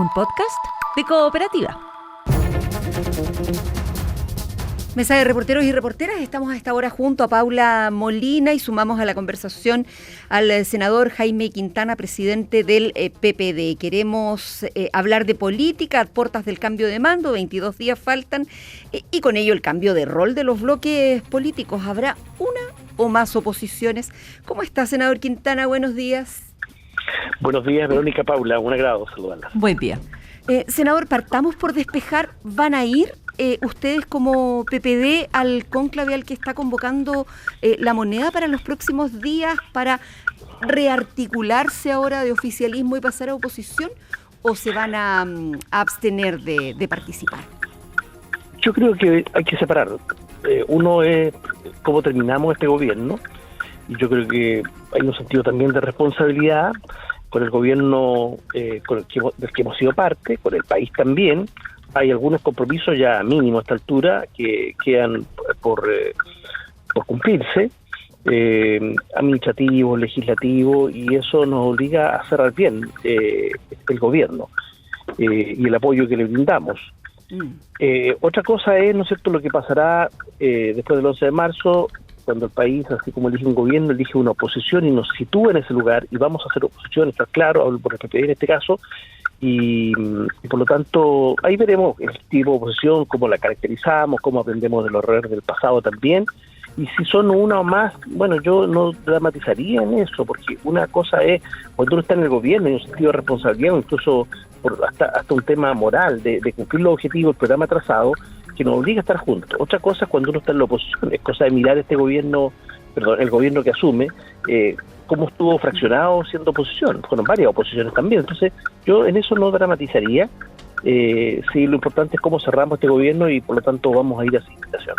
un podcast de Cooperativa. Mesa de reporteros y reporteras, estamos a esta hora junto a Paula Molina y sumamos a la conversación al senador Jaime Quintana, presidente del PPD. Queremos hablar de política a puertas del cambio de mando, 22 días faltan, y con ello el cambio de rol de los bloques políticos. ¿Habrá una o más oposiciones? ¿Cómo está, senador Quintana? Buenos días. Buenos días, Verónica. Paula, un agrado saludarla. Buen día. Senador, partamos por despejar. ¿Van a ir ustedes como PPD al cónclave al que está convocando la moneda para los próximos días para rearticularse ahora de oficialismo y pasar a oposición? ¿O se van a abstener de participar? Yo creo que hay que separar. Uno es cómo terminamos este gobierno, y yo creo que hay un sentido también de responsabilidad con el gobierno del que hemos sido parte, con el país también. Hay algunos compromisos ya mínimos a esta altura que quedan por cumplirse, administrativos, legislativos, y eso nos obliga a cerrar bien el gobierno y el apoyo que le brindamos. Otra cosa es, ¿no es cierto?, lo que pasará después del 11 de marzo, cuando el país, así como elige un gobierno, elige una oposición y nos sitúa en ese lugar, y vamos a hacer oposición, está claro, hablo por el PPD en este caso, y por lo tanto ahí veremos el tipo de oposición, cómo la caracterizamos, cómo aprendemos de los errores del pasado también, y si son una o más, bueno, yo no dramatizaría en eso, porque una cosa es cuando uno está en el gobierno, hay un sentido de responsabilidad, incluso hasta un tema moral de cumplir los objetivos del programa trazado, que nos obliga a estar juntos. Otra cosa es cuando uno está en la oposición, es cosa de mirar el gobierno que asume, cómo estuvo fraccionado siendo oposición, fueron varias oposiciones también. Entonces yo en eso no dramatizaría. Sí, lo importante es cómo cerramos este gobierno, y por lo tanto vamos a ir a esa invitación.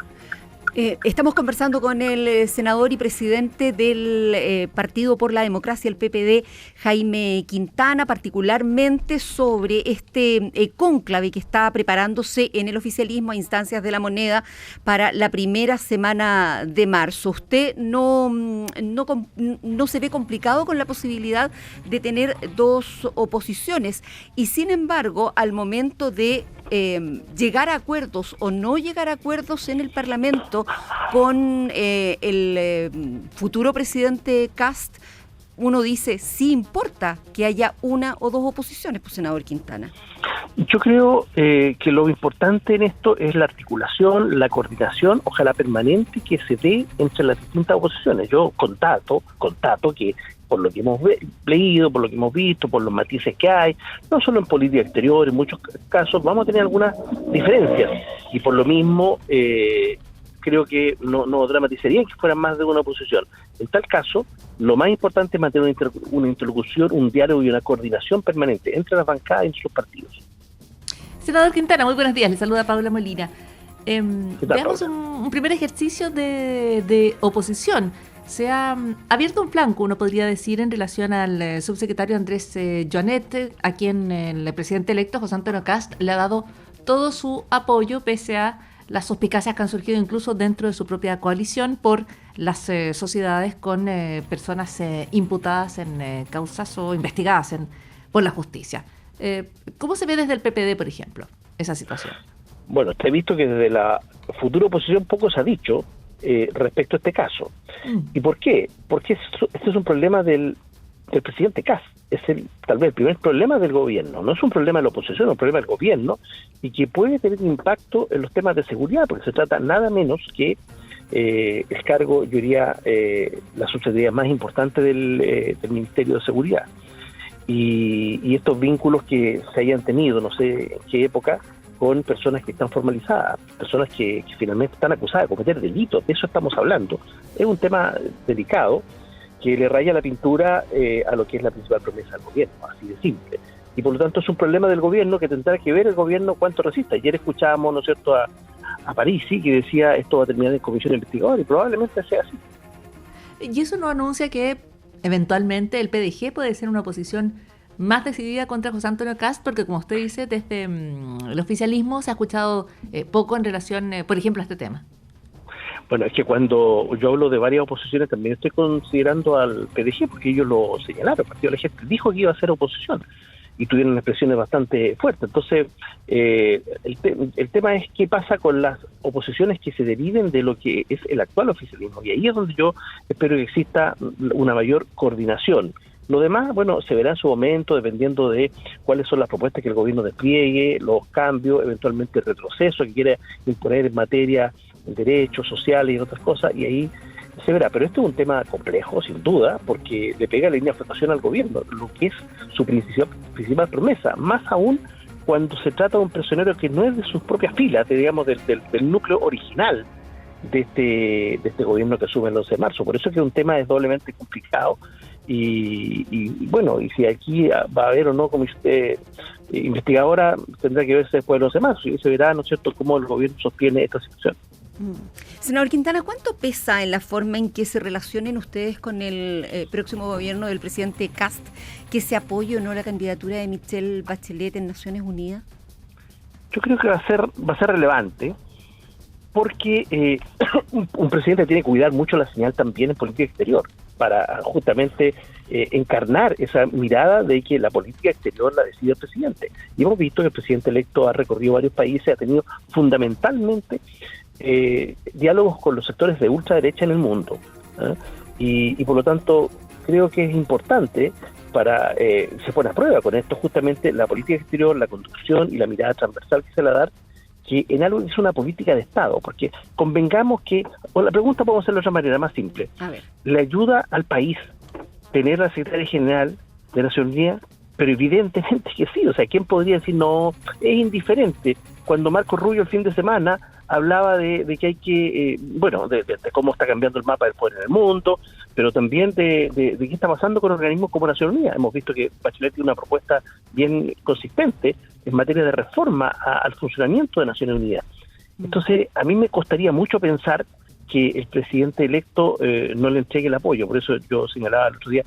Estamos conversando con el senador y presidente del Partido por la Democracia, el PPD, Jaime Quintana, particularmente sobre este cónclave que está preparándose en el oficialismo a instancias de la moneda para la primera semana de marzo. ¿Usted no se ve complicado con la posibilidad de tener dos oposiciones? Y sin embargo, al momento de llegar a acuerdos o no llegar a acuerdos en el Parlamento con el futuro presidente Kast, uno dice, sí importa que haya una o dos oposiciones, pues, senador Quintana. Yo creo que lo importante en esto es la articulación, la coordinación, ojalá permanente, que se dé entre las distintas oposiciones. Yo constato que por lo que hemos leído, por lo que hemos visto, por los matices que hay, no solo en política exterior, en muchos casos vamos a tener algunas diferencias, y por lo mismo creo que no dramatizaría que fuera más de una oposición. En tal caso, lo más importante es mantener una interlocución, un diálogo y una coordinación permanente entre las bancadas y entre los partidos. Senador Quintana, muy buenos días. Le saluda Paula Molina. Veamos Paula? un primer ejercicio de oposición. Se ha abierto un flanco, uno podría decir, en relación al subsecretario Andrés Joanet, a quien el presidente electo, José Antonio Kast, le ha dado todo su apoyo, pese a las suspicacias que han surgido incluso dentro de su propia coalición por las sociedades con personas imputadas en causas o investigadas por la justicia. ¿Cómo se ve desde el PPD, por ejemplo, esa situación? Bueno, he visto que desde la futura oposición poco se ha dicho respecto a este caso. ¿Y por qué? Porque este es un problema del presidente Kast. Es tal vez el primer problema del gobierno. No es un problema de la oposición, es un problema del gobierno, y que puede tener un impacto en los temas de seguridad, porque se trata nada menos que el cargo, yo diría, la subsecretaría más importante del Ministerio de Seguridad. Y estos vínculos que se hayan tenido, no sé en qué época, con personas que están formalizadas, personas que finalmente están acusadas de cometer delitos, de eso estamos hablando. Es un tema delicado que le raya la pintura a lo que es la principal promesa del gobierno, así de simple. Y por lo tanto es un problema del gobierno que tendrá que ver el gobierno cuánto resista. Ayer escuchábamos, ¿no es cierto?, a Parisi, que decía esto va a terminar en comisión investigadora, y probablemente sea así. ¿Y eso no anuncia que eventualmente el PDG puede ser una oposición más decidida contra José Antonio Kast? Porque, como usted dice, desde el oficialismo se ha escuchado poco en relación, por ejemplo, a este tema. Bueno, es que cuando yo hablo de varias oposiciones también estoy considerando al PDG, porque ellos lo señalaron. El Partido de la Gente dijo que iba a ser oposición. y tuvieron expresiones bastante fuertes. Entonces, el tema es qué pasa con las oposiciones que se deriven de lo que es el actual oficialismo, y ahí es donde yo espero que exista una mayor coordinación. Lo demás, bueno, se verá en su momento, dependiendo de cuáles son las propuestas que el gobierno despliegue, los cambios, eventualmente el retroceso que quiera imponer en materia de derechos sociales y otras cosas, y ahí se verá. Pero esto es un tema complejo, sin duda, porque le pega la línea de flotación al gobierno, lo que es su principal promesa, más aún cuando se trata de un prisionero que no es de sus propias filas, digamos, del núcleo original de este gobierno que asume el 11 de marzo. Por eso es que un tema es doblemente complicado. Y bueno, y si aquí va a haber o no comité investigadora, tendrá que verse después de los demás, y se verá, ¿no es cierto?, cómo el gobierno sostiene esta situación. Senador Quintana, ¿cuánto pesa en la forma en que se relacionen ustedes con el próximo gobierno del presidente Kast que se apoye o no la candidatura de Michelle Bachelet en Naciones Unidas? Yo creo que va a ser relevante, porque un presidente tiene que cuidar mucho la señal también en política exterior, para justamente encarnar esa mirada de que la política exterior la decide el presidente. Y hemos visto que el presidente electo ha recorrido varios países, ha tenido fundamentalmente diálogos con los sectores de ultraderecha en el mundo. Y por lo tanto, creo que es importante se pone a prueba con esto justamente la política exterior, la conducción y la mirada transversal que se le va a dar, que en algo es una política de Estado, porque convengamos que, o la pregunta podemos hacerlo de otra manera más simple, ¿le ayuda al país tener la secretaria general de Naciones Unidas? Pero evidentemente que sí, o sea, ¿quién podría decir no? Es indiferente. Cuando Marco Rubio el fin de semana hablaba de que hay que, de cómo está cambiando el mapa del poder en el mundo, pero también de qué está pasando con organismos como Naciones Unidas. Hemos visto que Bachelet tiene una propuesta bien consistente en materia de reforma al funcionamiento de Naciones Unidas. Entonces, a mí me costaría mucho pensar que el presidente electo no le entregue el apoyo. Por eso yo señalaba el otro día,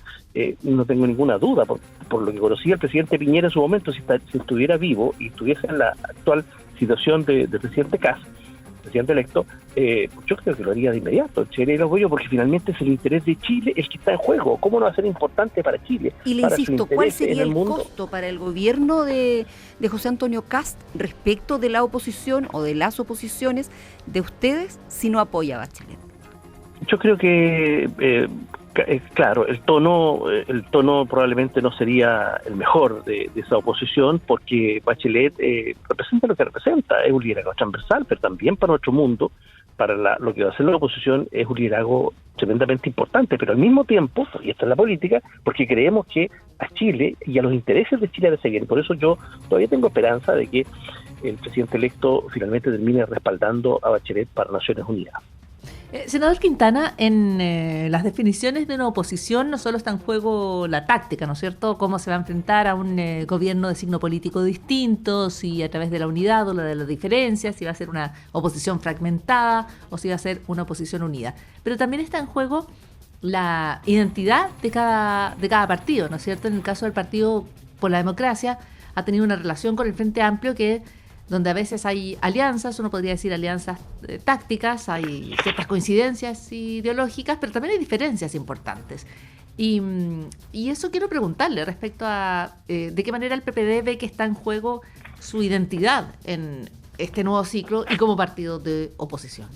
no tengo ninguna duda, por lo que conocía el presidente Piñera en su momento, si estuviera vivo y estuviese en la actual situación del presidente Kast, presidente electo, yo creo que lo haría de inmediato, entregaría el apoyo, porque finalmente es el interés de Chile el que está en juego. ¿Cómo no va a ser importante para Chile? Y le insisto, ¿cuál sería el costo para el gobierno de José Antonio Kast respecto de la oposición o de las oposiciones de ustedes si no apoya a Bachelet? Yo creo que, claro, el tono probablemente no sería el mejor de esa oposición, porque Bachelet representa lo que representa, es un liderazgo transversal, pero también para nuestro mundo, para lo que va a ser la oposición, es un liderazgo tremendamente importante, pero al mismo tiempo, y esta es la política, porque creemos que a Chile y a los intereses de Chile se bien. Por eso yo todavía tengo esperanza de que el presidente electo finalmente termine respaldando a Bachelet para Naciones Unidas. Senador Quintana, en las definiciones de una oposición no solo está en juego la táctica, ¿no es cierto?, cómo se va a enfrentar a un gobierno de signo político distinto, si a través de la unidad o la de las diferencias, si va a ser una oposición fragmentada o si va a ser una oposición unida. Pero también está en juego la identidad de cada partido, ¿no es cierto? En el caso del Partido por la Democracia, ha tenido una relación con el Frente Amplio donde a veces hay alianzas, uno podría decir alianzas tácticas, hay ciertas coincidencias ideológicas, pero también hay diferencias importantes. Y eso quiero preguntarle respecto a de qué manera el PPD ve que está en juego su identidad en este nuevo ciclo y como partido de oposición.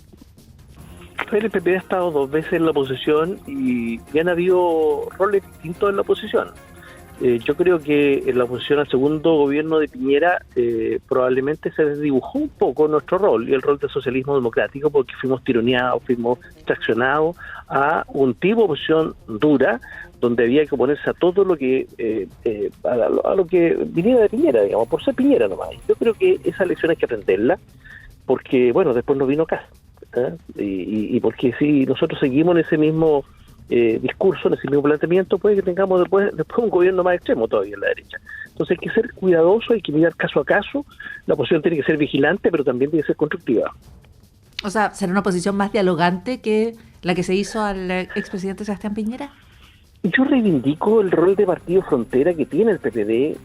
El PPD ha estado 2 veces en la oposición y han habido roles distintos en la oposición. Yo creo que en la oposición al segundo gobierno de Piñera probablemente se desdibujó un poco nuestro rol y el rol del socialismo democrático, porque fuimos tironeados, fuimos traccionados a un tipo de oposición dura, donde había que oponerse a todo lo que a lo que viniera de Piñera, digamos, por ser Piñera nomás. Yo creo que esa lección hay que aprenderla, porque bueno, después nos vino Kast, y porque si nosotros seguimos en ese mismo discurso, en ese mismo planteamiento, puede que tengamos después un gobierno más extremo todavía en la derecha. Entonces hay que ser cuidadoso, hay que mirar caso a caso. La oposición tiene que ser vigilante, pero también tiene que ser constructiva. O sea, ¿será una oposición más dialogante que la que se hizo al expresidente Sebastián Piñera? Yo reivindico el rol de partido frontera que tiene el PPD.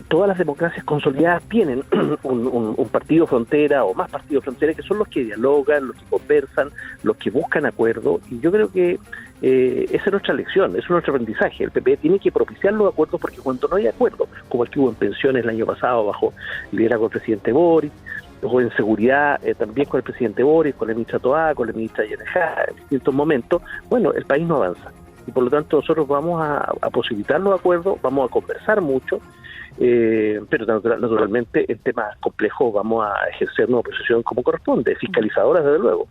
Todas las democracias consolidadas tienen un partido frontera o más partidos frontera, que son los que dialogan, los que conversan, los que buscan acuerdos. Y yo creo que esa es nuestra lección, es nuestro aprendizaje. El PPD tiene que propiciar los acuerdos, porque cuando no hay acuerdos, como el que hubo en pensiones el año pasado bajo el liderazgo del presidente Boric, o en seguridad también con el presidente Boric, con la ministra Toá, con la ministra Yanejá, en distintos momentos, bueno, el país no avanza. Y por lo tanto nosotros vamos a posibilitar los acuerdos, vamos a conversar mucho, pero naturalmente en temas complejos vamos a ejercer una posición como corresponde, fiscalizadora desde luego.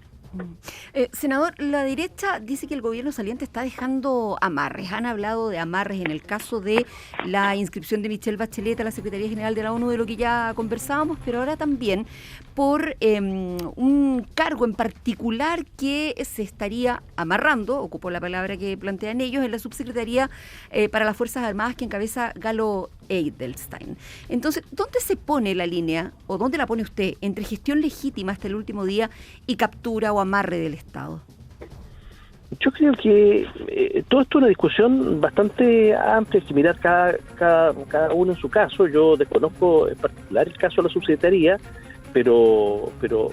Senador, la derecha dice que el gobierno saliente está dejando amarres. Han hablado de amarres en el caso de la inscripción de Michelle Bachelet a la Secretaría General de la ONU, de lo que ya conversábamos, pero ahora también por un cargo en particular que se estaría amarrando, ocupo la palabra que plantean ellos, en la subsecretaría para las Fuerzas Armadas que encabeza Galo Edelstein. Entonces, ¿dónde se pone la línea, o dónde la pone usted, entre gestión legítima hasta el último día y captura o amarre del Estado? Yo creo que todo esto es una discusión bastante amplia, hay que mirar cada uno en su caso. Yo desconozco en particular el caso de la subsecretaría, pero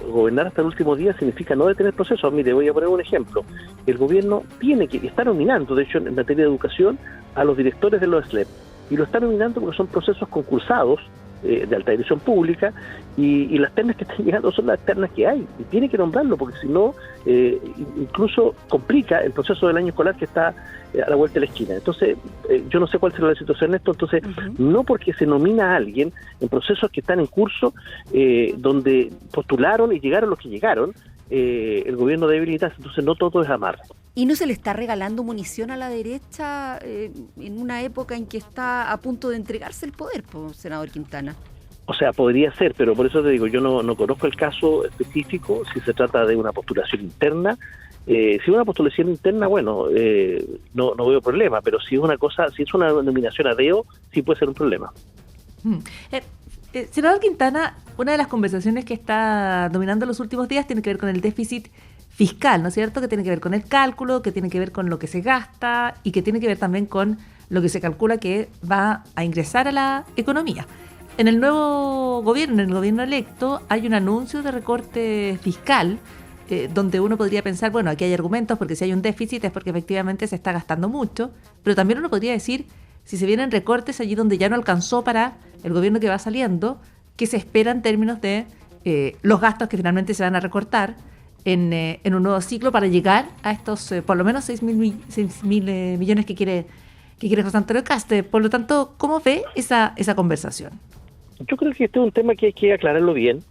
gobernar hasta el último día significa no detener procesos. Mire, voy a poner un ejemplo. El gobierno está nominando, de hecho, en materia de educación, a los directores de los SLEP, y lo está nominando porque son procesos concursados de alta dirección pública, y las ternas que están llegando son las ternas que hay, y tiene que nombrarlo, porque si no, incluso complica el proceso del año escolar que está a la vuelta de la esquina. Entonces, yo no sé cuál será la situación en esto. Entonces, no porque se nomina a alguien en procesos que están en curso, donde postularon y llegaron los que llegaron, el gobierno debe habilitarse. Entonces, no todo es amarre. ¿Y no se le está regalando munición a la derecha en una época en que está a punto de entregarse el poder, senador Quintana? O sea, podría ser, pero por eso te digo, yo no conozco el caso específico, si se trata de una postulación interna. Si es una postulación interna, bueno, no veo problema, pero si es una nominación a dedo, sí puede ser un problema. Senador Quintana, una de las conversaciones que está dominando los últimos días tiene que ver con el déficit fiscal, ¿no es cierto? Que tiene que ver con el cálculo, que tiene que ver con lo que se gasta y que tiene que ver también con lo que se calcula que va a ingresar a la economía. En el nuevo gobierno, en el gobierno electo, hay un anuncio de recorte fiscal donde uno podría pensar, bueno, aquí hay argumentos porque si hay un déficit es porque efectivamente se está gastando mucho, pero también uno podría decir, si se vienen recortes allí donde ya no alcanzó para el gobierno que va saliendo, ¿qué se espera en términos de los gastos que finalmente se van a recortar en un nuevo ciclo para llegar a estos por lo menos 6 mil millones que quiere José Antonio Kast? Por lo tanto, ¿cómo ve esa conversación? Yo creo que este es un tema que hay que aclararlo bien,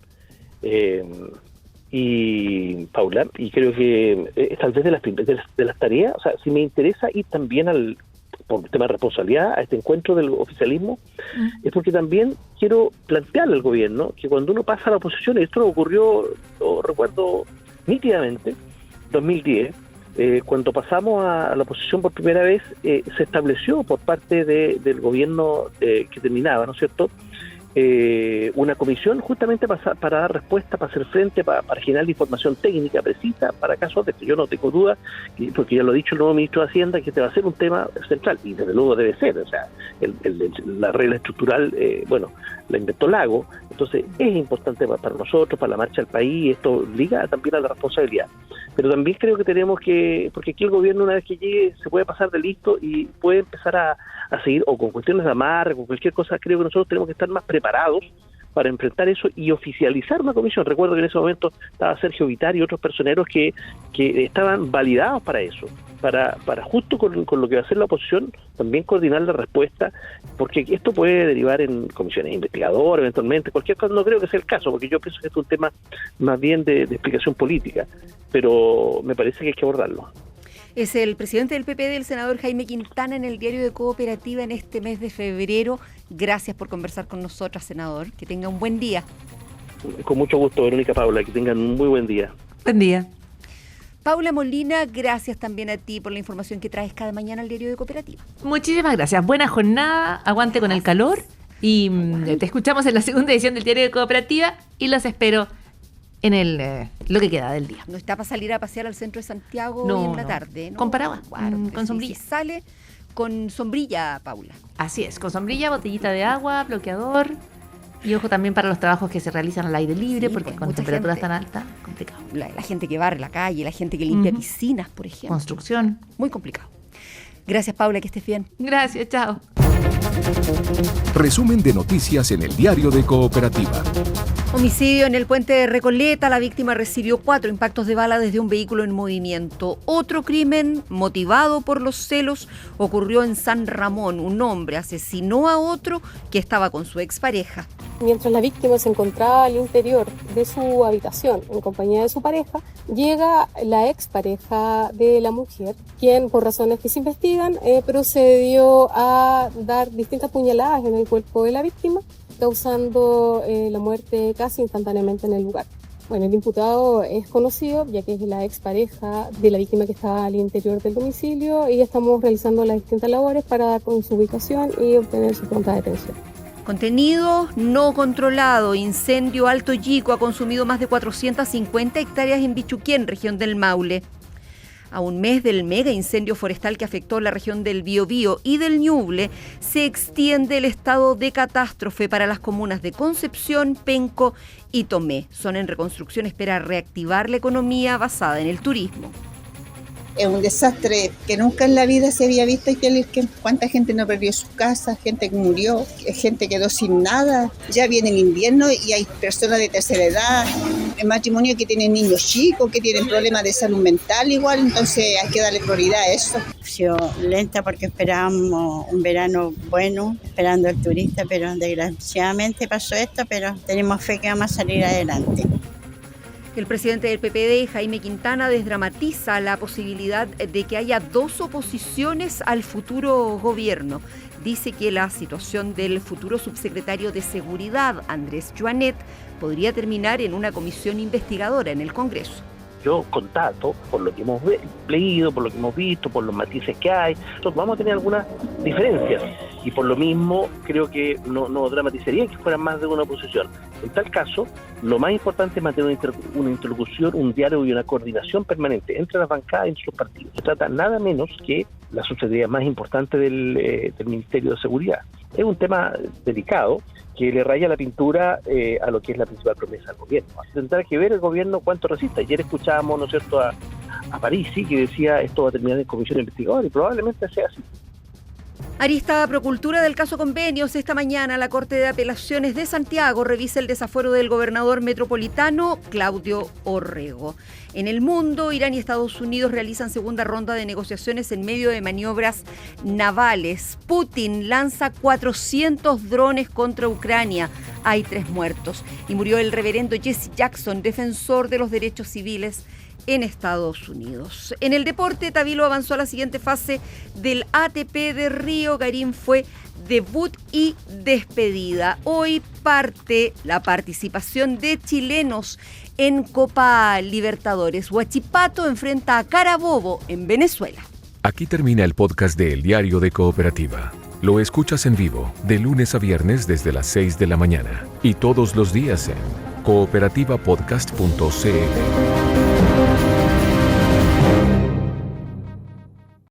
y Paula, y creo que tal vez de las tareas, o sea, si me interesa ir también por tema de responsabilidad a este encuentro del oficialismo, es porque también quiero plantearle al gobierno que cuando uno pasa a la oposición, y esto ocurrió, lo recuerdo nítidamente, 2010, cuando pasamos a la oposición por primera vez, se estableció por parte del gobierno que terminaba, ¿no es cierto?, una comisión justamente para dar respuesta, para hacer frente, para generar la información técnica precisa para casos de que yo no tengo duda, porque ya lo ha dicho el nuevo ministro de Hacienda, que este va a ser un tema central, y desde luego debe ser. O sea, la regla estructural, la inventó Lago, entonces es importante para nosotros, para la marcha del país, esto liga también a la responsabilidad. Pero también creo que tenemos porque aquí el gobierno, una vez que llegue, se puede pasar de listo y puede empezar a seguir, o con cuestiones de amarre, con cualquier cosa. Creo que nosotros tenemos que estar más preparados para enfrentar eso y oficializar una comisión. Recuerdo que en ese momento estaba Sergio Vittar y otros personeros que estaban validados para eso, para justo con lo que va a hacer la oposición, también coordinar la respuesta, porque esto puede derivar en comisiones investigadoras, eventualmente, cualquier cosa. No creo que sea el caso, porque yo pienso que es un tema más bien de explicación política, pero me parece que hay que abordarlo. Es el presidente del PPD, el senador Jaime Quintana, en el Diario de Cooperativa en este mes de febrero. Gracias por conversar con nosotras, senador. Que tenga un buen día. Con mucho gusto, Verónica, Paula. Que tengan un muy buen día. Buen día. Paula Molina, gracias también a ti por la información que traes cada mañana al Diario de Cooperativa. Muchísimas gracias. Buena jornada, aguante con el calor y te escuchamos en la segunda edición del Diario de Cooperativa y los espero en lo que queda del día. No está para salir a pasear al centro de Santiago hoy en la tarde, ¿no? Con paraguas, Claro, con sombrilla. Si sale, con sombrilla, Paula. Así es, con sombrilla, botellita de agua, bloqueador. Y ojo también para los trabajos que se realizan al aire libre, porque pues, con temperaturas tan altas, complicado. La gente que barre la calle, la gente que limpia piscinas, por ejemplo. Construcción. Muy complicado. Gracias, Paula, que estés bien. Gracias, chao. Resumen de noticias en el Diario de Cooperativa. Homicidio en el puente de Recoleta. La víctima recibió 4 impactos de bala desde un vehículo en movimiento. Otro crimen motivado por los celos ocurrió en San Ramón. Un hombre asesinó a otro que estaba con su expareja. Mientras la víctima se encontraba al interior de su habitación en compañía de su pareja, llega la expareja de la mujer, quien por razones que se investigan procedió a dar distintas puñaladas en el cuerpo de la víctima, causando la muerte casi instantáneamente en el lugar. Bueno, el imputado es conocido, ya que es la expareja de la víctima que estaba al interior del domicilio, y estamos realizando las distintas labores para dar con su ubicación y obtener su pronta detención. Contenido no controlado. Incendio Alto Yico ha consumido más de 450 hectáreas en Bichuquén, región del Maule. A un mes del mega incendio forestal que afectó la región del Biobío y del Ñuble, se extiende el estado de catástrofe para las comunas de Concepción, Penco y Tomé. Zona en reconstrucción espera reactivar la economía basada en el turismo. Es un desastre que nunca en la vida se había visto, que cuánta gente no perdió sus casas, gente que murió, gente quedó sin nada. Ya viene el invierno y hay personas de tercera edad, en matrimonio que tienen niños chicos, que tienen problemas de salud mental igual, entonces hay que darle prioridad a eso. Ha sido lenta porque esperábamos un verano bueno, esperando al turista, pero desgraciadamente pasó esto, pero tenemos fe que vamos a salir adelante. El presidente del PPD, Jaime Quintana, desdramatiza la posibilidad de que haya 2 oposiciones al futuro gobierno. Dice que la situación del futuro subsecretario de Seguridad, Andrés Joanet, podría terminar en una comisión investigadora en el Congreso. Yo constato, por lo que hemos leído, por lo que hemos visto, por los matices que hay, entonces vamos a tener algunas diferencias. Y por lo mismo, creo que no dramatizaría que fuera más de una oposición. En tal caso, lo más importante es mantener una interlocución, un diálogo y una coordinación permanente entre las bancadas y entre los partidos. Se trata nada menos que la subsecretaría más importante del Ministerio de Seguridad. Es un tema delicado que le raya la pintura a lo que es la principal promesa del gobierno. Tendrá que ver el gobierno cuánto resista. Ayer escuchábamos, ¿no es cierto?, a Parisi, que decía esto va a terminar en comisión investigadora, y probablemente sea así. Arista Procultura del caso Convenios. Esta mañana la Corte de Apelaciones de Santiago revisa el desafuero del gobernador metropolitano Claudio Orrego. En el mundo, Irán y Estados Unidos realizan segunda ronda de negociaciones en medio de maniobras navales. Putin lanza 400 drones contra Ucrania. Hay 3 muertos. Y murió el reverendo Jesse Jackson, defensor de los derechos civiles en Estados Unidos. En el deporte, Tabilo avanzó a la siguiente fase del ATP de Río. Garín fue debut y despedida. Hoy parte la participación de chilenos en Copa Libertadores. Huachipato enfrenta a Carabobo en Venezuela. Aquí termina el podcast de El Diario de Cooperativa. Lo escuchas en vivo de lunes a viernes desde las 6 de la mañana y todos los días en cooperativapodcast.cl.